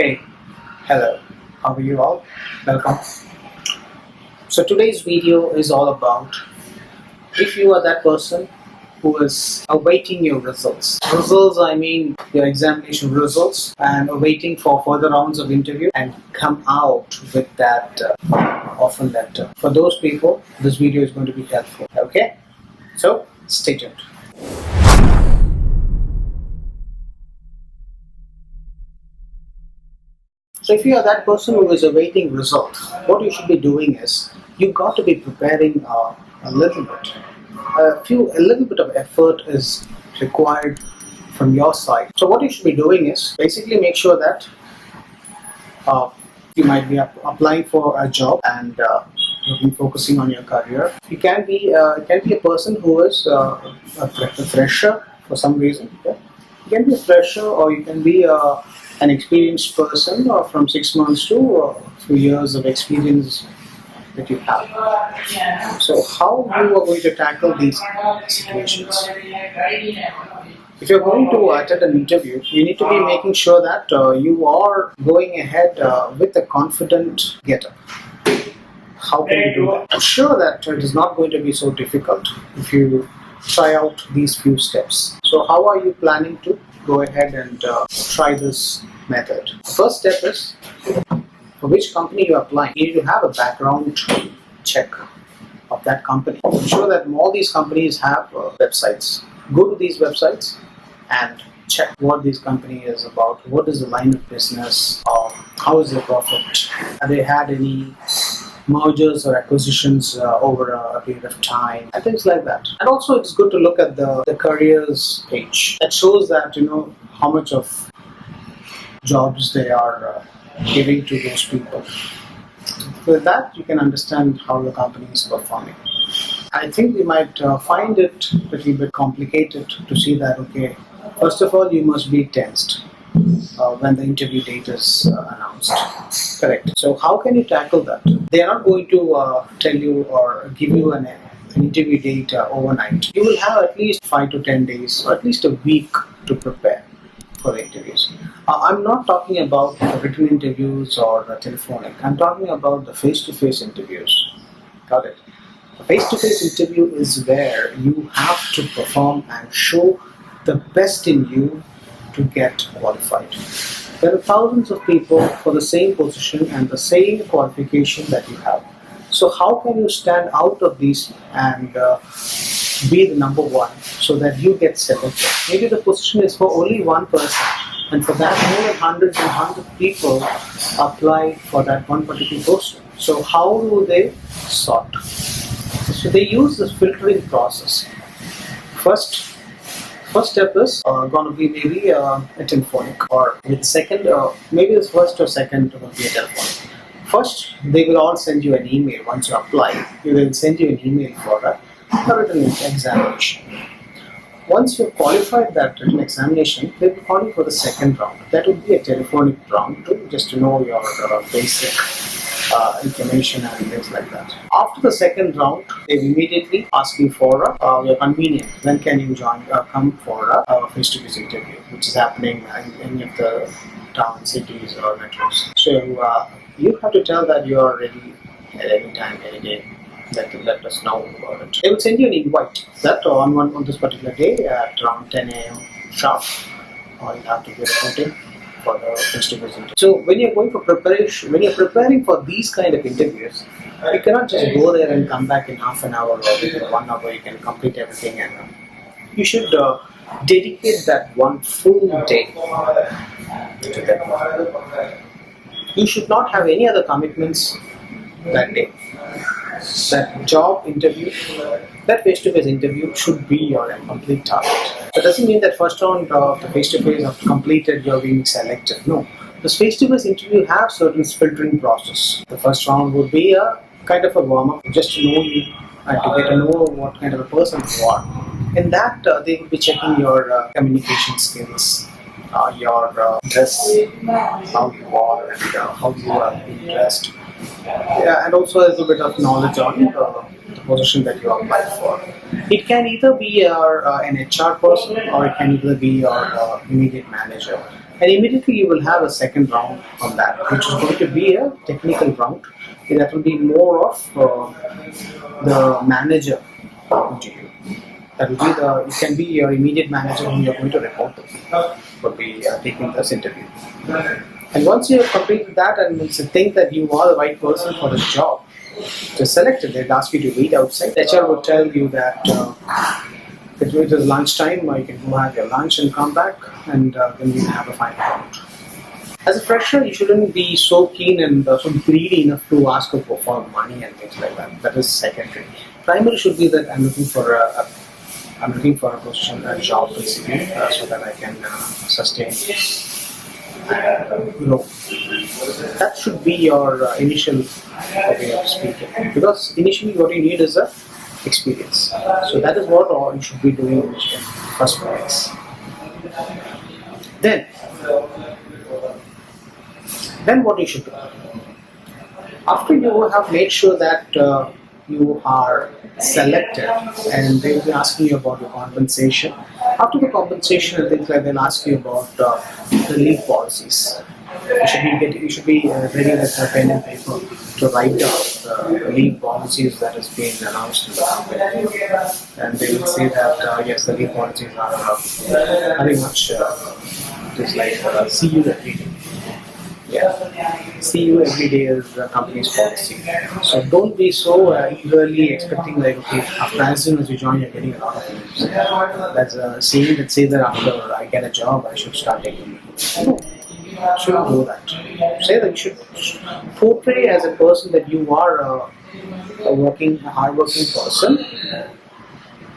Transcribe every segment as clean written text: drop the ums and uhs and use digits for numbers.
Hey, hello, how are you all? Welcome. So today's video is all about if you are that person who is awaiting your results. Results, I mean your examination results, and awaiting for further rounds of interview and come out with that offer letter. For those people, this video is going to be helpful. Okay? So stay tuned. So if you are that person who is awaiting results, what you should be doing is you got to be preparing a little bit. A little bit of effort is required from your side. So what you should be doing is basically make sure that you might be applying for a job and focusing on your career. You can be a person who is a fresher for some reason. Okay? You can be a fresher, or you can be an experienced person from 6 months to a few years of experience that you have. So how you are going to tackle these situations? If you're going to attend an interview, you need to be making sure that you are going ahead with a confident get-up. How can you do that? I'm sure that it is not going to be so difficult if you try out these few steps. So how are you planning to go ahead and try this method? First step is, for which company you are applying, you need to have a background check of that company. I'm sure that all these companies have websites. Go to these websites and check what this company is about, what is the line of business, how is their profit, have they had any mergers or acquisitions over a period of time, and things like that. And also it's good to look at the careers page. That shows that how much of jobs they are giving to those people. With that, you can understand how the company is performing. I think we might find it a little bit complicated to see that, okay, first of all, you must be tensed when the interview date is announced. Correct. So how can you tackle that? They are not going to tell you or give you an interview date overnight. You will have at least 5 to 10 days or at least a week to prepare for the interviews. I'm not talking about the written interviews or the telephonic. I'm talking about the face-to-face interviews. Got it? A face-to-face interview is where you have to perform and show the best in you to get qualified. There are thousands of people for the same position and the same qualification that you have. So how can you stand out of these and be the number one so that you get selected? Maybe the position is for only one person, and for that more than hundreds and hundreds of people apply for that one particular post. So how do they sort? So they use this filtering process. First step is going to be maybe a telephonic, or with second, maybe the first or second will be a telephonic. First, they will all send you an email. Once you apply, they will send you an email for a written examination. Once you've qualified that written examination, they will call you for the second round. That would be a telephonic round just to know your basic information and things like that. After the second round, they immediately ask you for your convenience. When can you come for a face-to-face interview, which is happening in any of the towns, cities, or metros. So you have to tell that you are ready at any time, any day. Let us know about it. They will send you an invite that on this particular day at around 10 a.m. sharp, or you have to be reporting for the face-to-face interview. So when you're going for preparation, when you're preparing for these kind of interviews, you cannot just go there and come back in half an hour or within 1 hour. You can complete everything, and you should dedicate that one full day to that. You should not have any other commitments that day. That job interview, that face-to-face interview should be your complete target. That doesn't mean that first round of the face-to-face after completed you're being selected. No. This face-to-face interview has certain filtering process. The first round would be a kind of a warm-up just to know you and to get to know what kind of a person you are. In that, they will be checking your communication skills, your dress, how you are, and how you are being dressed. Yeah, and also a little bit of knowledge on the position that you apply for. It can either be an HR person, or it can either be your immediate manager. and immediately you will have a second round on that, which is going to be a technical round. That will be more of the manager interview. That will be it can be your immediate manager whom you are going to report to, will be taking this interview. And once you have completed that and think that you are the right person for this job, just selected, they'll ask you to wait outside. The HR will tell you that it is lunchtime, you can go have your lunch and come back, and then we have a final round. As a fresher, you shouldn't be so keen and so greedy enough to ask for money and things like that. That is secondary. Primary should be that I'm looking for a position, a job basically, so that I can sustain. That should be your initial way of speaking. Because initially, what you need is a experience. So that is what all you should be doing in the first place. Then what you should do? After you have made sure that you are selected, and they will be asking you about your compensation. After the compensation and things like that, they'll ask you about the leave policies. You should be ready with a pen and paper to write down the leave policies that has been announced in the company. And they will say that yes, the leave policies are very much just like see you every day. Yeah, see you every day is the company's policy. So don't be so eagerly expecting like, okay, after as soon as you join, you're getting a lot of leaves. That's a saying that says that after I get a job, I should start taking leaves. No, shouldn't do that. Say that you should portray as a person that you are a hard-working person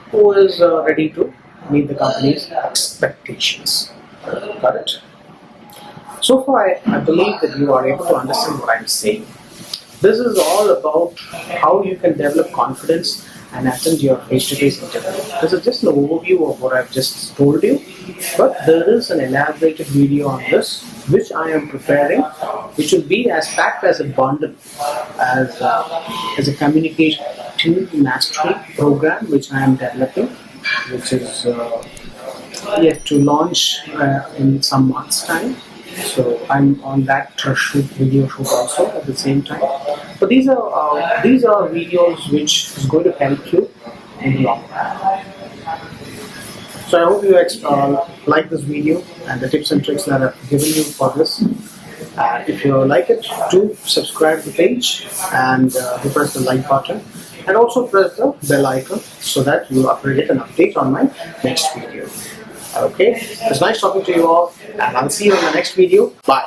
who is ready to meet the company's expectations. Got it? So far, I believe that you are able to understand what I'm saying. This is all about how you can develop confidence and attend your face-to-face interview. This is just an overview of what I've just told you, but there is an elaborated video on this, which I am preparing, which will be as packed as a bundle, as a communication mastery program, which I am developing, which is yet to launch in some months' time. So I'm on that video shoot also at the same time. But these are videos which is going to help you in the long run. So I hope you like this video and the tips and tricks that I've given you for this. If you like it, do subscribe to the page and press the like button, and also press the bell icon so that you get an update on my next video. Okay, it's nice talking to you all, and I'll see you in the next video. Bye.